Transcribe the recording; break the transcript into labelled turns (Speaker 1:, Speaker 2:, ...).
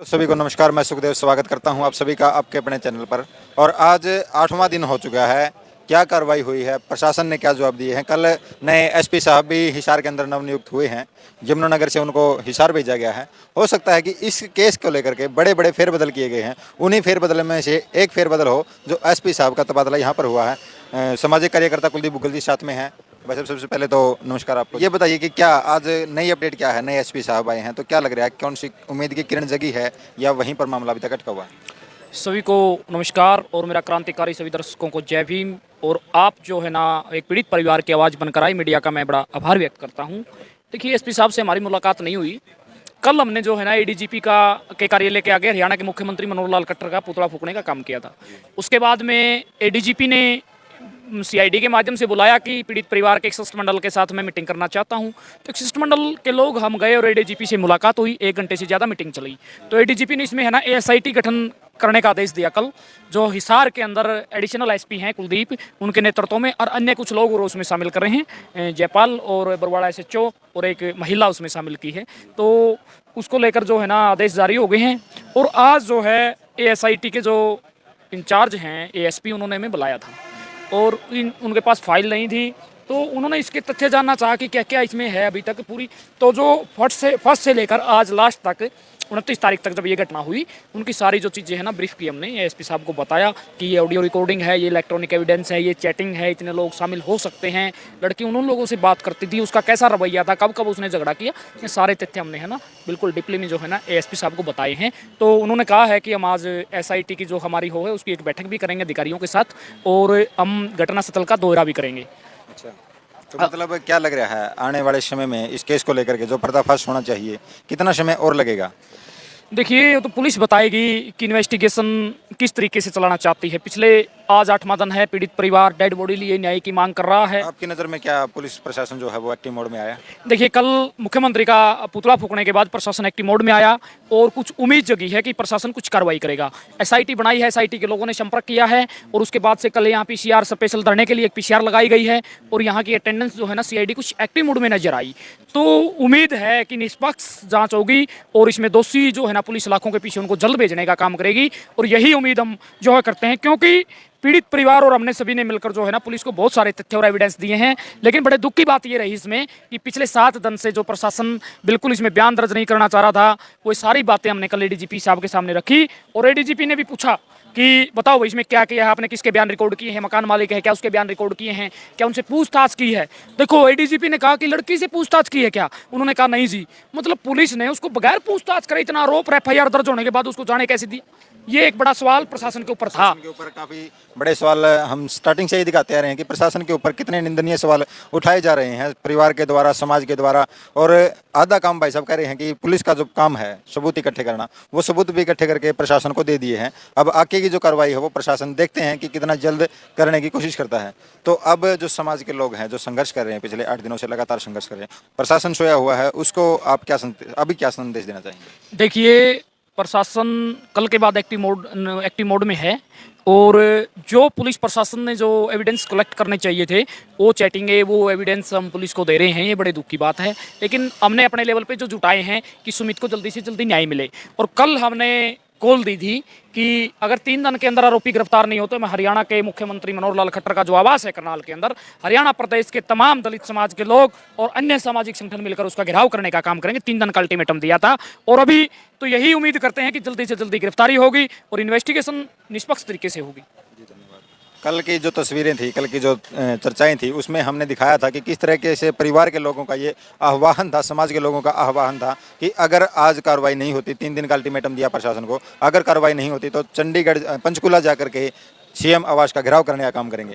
Speaker 1: सभी को नमस्कार। मैं सुखदेव स्वागत करता हूं आप सभी का आपके अपने चैनल पर। और आज 8वां दिन हो चुका है। क्या कार्रवाई हुई है, प्रशासन ने क्या जवाब दिए हैं। कल नए एसपी साहब भी हिसार के अंदर नवनियुक्त हुए हैं। यमुनानगर से उनको हिसार भेजा गया है। हो सकता है कि इस केस को लेकर के बड़े बड़े फेरबदल किए गए हैं। उन्हीं फेरबदल में से एक फेरबदल हो जो एसपी साहब का तबादला यहाँ पर हुआ है। सामाजिक कार्यकर्ता कुलदीप बुग्गल जी साथ में हैं। वैसे सबसे पहले तो नमस्कार आपको। ये बताइए कि क्या आज नई अपडेट क्या है, नए एसपी साहब आए हैं तो क्या लग रहा है, कौन सी उम्मीद की किरण जगी है या वहीं पर मामला अभी तक अटका हुआ है।
Speaker 2: सभी को नमस्कार और मेरा क्रांतिकारी सभी दर्शकों को जय भीम। और आप जो है ना एक पीड़ित परिवार की आवाज़ बनकर आई, मीडिया का मैं बड़ा आभार व्यक्त करता हूं। देखिए, एसपी साहब से हमारी मुलाकात नहीं हुई। कल हमने जो है ना एडीजीपी के कार्यालय के आगे हरियाणा के मुख्यमंत्री मनोहर लाल खट्टर का पुतला फूकने का काम किया था। उसके बाद में एडीजीपी ने सीआईडी के माध्यम से बुलाया कि पीड़ित परिवार के एक शिष्टमंडल के साथ मैं मीटिंग करना चाहता हूं। तो शिष्टमंडल के लोग हम गए और एडीजीपी से मुलाकात हुई। 1 घंटे से ज़्यादा मीटिंग चली। तो एडीजीपी ने इसमें है ना एएसआईटी गठन करने का आदेश दिया कल। जो हिसार के अंदर एडिशनल एसपी हैं कुलदीप, उनके नेतृत्व में, और अन्य कुछ लोग और उसमें शामिल कर रहे हैं। जयपाल और बरवाड़ा एसएचओ और एक महिला उसमें शामिल की है। तो उसको लेकर जो है ना आदेश जारी हो गए हैं। और आज जो है एएसआईटी के जो इंचार्ज हैं एएसपी, उन्होंने हमें बुलाया था और उनके पास फाइल नहीं थी। तो उन्होंने इसके तथ्य जानना चाहा कि क्या क्या इसमें है अभी तक पूरी। तो जो फर्स्ट से लेकर आज लास्ट तक 29 तारीख तक जब ये घटना हुई, उनकी सारी जो चीज़ें हैं ना ब्रीफ की हमने एसपी साहब को बताया कि ये ऑडियो रिकॉर्डिंग है, ये इलेक्ट्रॉनिक एविडेंस है, ये चैटिंग है, इतने लोग शामिल हो सकते हैं। लड़की उन लोगों से बात करती थी, उसका कैसा रवैया था, कब कब उसने झगड़ा किया, ये सारे तथ्य हमने है ना बिल्कुल डीपली में जो है ना एएसपी साहब को बताए हैं। तो उन्होंने कहा है कि हम आज एसआईटी की जो हमारी है उसकी एक बैठक भी करेंगे अधिकारियों के साथ, और हम घटनास्थल का दौरा भी करेंगे।
Speaker 1: अच्छा, तो मतलब क्या लग रहा है आने वाले समय में इस केस को लेकर के जो पर्दाफाश होना चाहिए, कितना समय और लगेगा।
Speaker 2: देखिए, तो पुलिस बताएगी कि इन्वेस्टिगेशन किस तरीके से चलाना चाहती है। पिछले आज 8वां दिन है, पीड़ित परिवार डेड बॉडी लिए न्याय की मांग कर रहा है।
Speaker 1: आपकी नज़र में क्या पुलिस प्रशासन जो है वो एक्टिव मोड में आया।
Speaker 2: देखिए, कल मुख्यमंत्री का पुतला फूकने के बाद प्रशासन एक्टिव मोड में आया और कुछ उम्मीद जगी है कि प्रशासन कुछ कार्रवाई करेगा। एसआईटी बनाई है, एसआईटी के लोगों ने संपर्क किया है और उसके बाद से कल यहाँ पीसीआर स्पेशल धरने के लिए एक पीसीआर लगाई गई है और यहाँ की अटेंडेंस जो है ना सीआईडी कुछ एक्टिव मोड में नजर आई। तो उम्मीद है कि निष्पक्ष जांच होगी और इसमें दोषी जो है ना पुलिस लाखों के पीछे उनको जल्द भेजने का काम करेगी। और यही उम्मीद हम जो है करते हैं, क्योंकि पीड़ित परिवार और हमने सभी ने मिलकर जो है ना पुलिस को बहुत सारे तथ्य और एविडेंस दिए हैं। लेकिन बड़े दुख की बात ये रही इसमें कि पिछले 7 दिन से जो प्रशासन बिल्कुल इसमें बयान दर्ज नहीं करना चाह रहा था, वो सारी बातें हमने कल एडीजीपी साहब के सामने रखी। और एडीजीपी ने भी पूछा कि बताओ भाई इसमें क्या किया है आपने, किसके बयान रिकॉर्ड किए हैं, मकान मालिक है क्या उसके बयान रिकॉर्ड किए हैं, क्या उनसे पूछताछ की है। देखो, एडीजीपी ने कहा कि लड़की से पूछताछ की है क्या, उन्होंने कहा नहीं जी। मतलब पुलिस ने उसको बगैर पूछताछ करे इतना आरोप एफआईआर दर्ज होने के बाद उसको जाने कैसे दिया, ये एक बड़ा सवाल प्रशासन के ऊपर था।
Speaker 1: प्रशासन के ऊपर काफी बड़े सवाल हम स्टार्टिंग से ही दिखाते आ रहे हैं कि प्रशासन के ऊपर कितने निंदनीय सवाल उठाए जा रहे हैं परिवार के द्वारा, समाज के द्वारा। और आधा काम भाई साहब कह रहे हैं कि पुलिस का जो काम है सबूत इकट्ठे करना, वो सबूत भी इकट्ठे करके प्रशासन को दे दिए हैं। अब आगे की जो कार्रवाई है वो प्रशासन देखते हैं कि कितना जल्द करने की कोशिश करता है। तो अब जो समाज के लोग हैं जो संघर्ष कर रहे हैं, पिछले 8 दिनों से लगातार संघर्ष कर रहे हैं, प्रशासन सोया हुआ है, उसको आप क्या संदेश देना चाहेंगे।
Speaker 2: देखिए, प्रशासन कल के बाद एक्टिव मोड में है और जो पुलिस प्रशासन ने जो एविडेंस कलेक्ट करने चाहिए थे वो चैटिंग वो एविडेंस हम पुलिस को दे रहे हैं। ये बड़े दुख की बात है, लेकिन हमने अपने लेवल पे जो जुटाए हैं कि सुमित को जल्दी से जल्दी न्याय मिले। और कल हमने कॉल दी थी कि अगर 3 दिन के अंदर आरोपी गिरफ्तार नहीं होते, मैं हरियाणा के मुख्यमंत्री मनोहर लाल खट्टर का जो आवास है करनाल के अंदर, हरियाणा प्रदेश के तमाम दलित समाज के लोग और अन्य सामाजिक संगठन मिलकर उसका घेराव करने का काम करेंगे। 3 दिन का अल्टीमेटम दिया था और अभी तो यही उम्मीद करते हैं कि जल्दी से जल्दी गिरफ्तारी होगी और इन्वेस्टिगेशन निष्पक्ष तरीके से होगी।
Speaker 1: कल की जो तस्वीरें थी, कल की जो चर्चाएं थी, उसमें हमने दिखाया था कि किस तरीके से परिवार के लोगों का ये आह्वान था, समाज के लोगों का आह्वान था कि अगर आज कार्रवाई नहीं होती, 3 दिन का अल्टीमेटम दिया प्रशासन को, अगर कार्रवाई नहीं होती तो चंडीगढ़ पंचकुला जाकर के सीएम आवास का घेराव करने का काम करेंगे।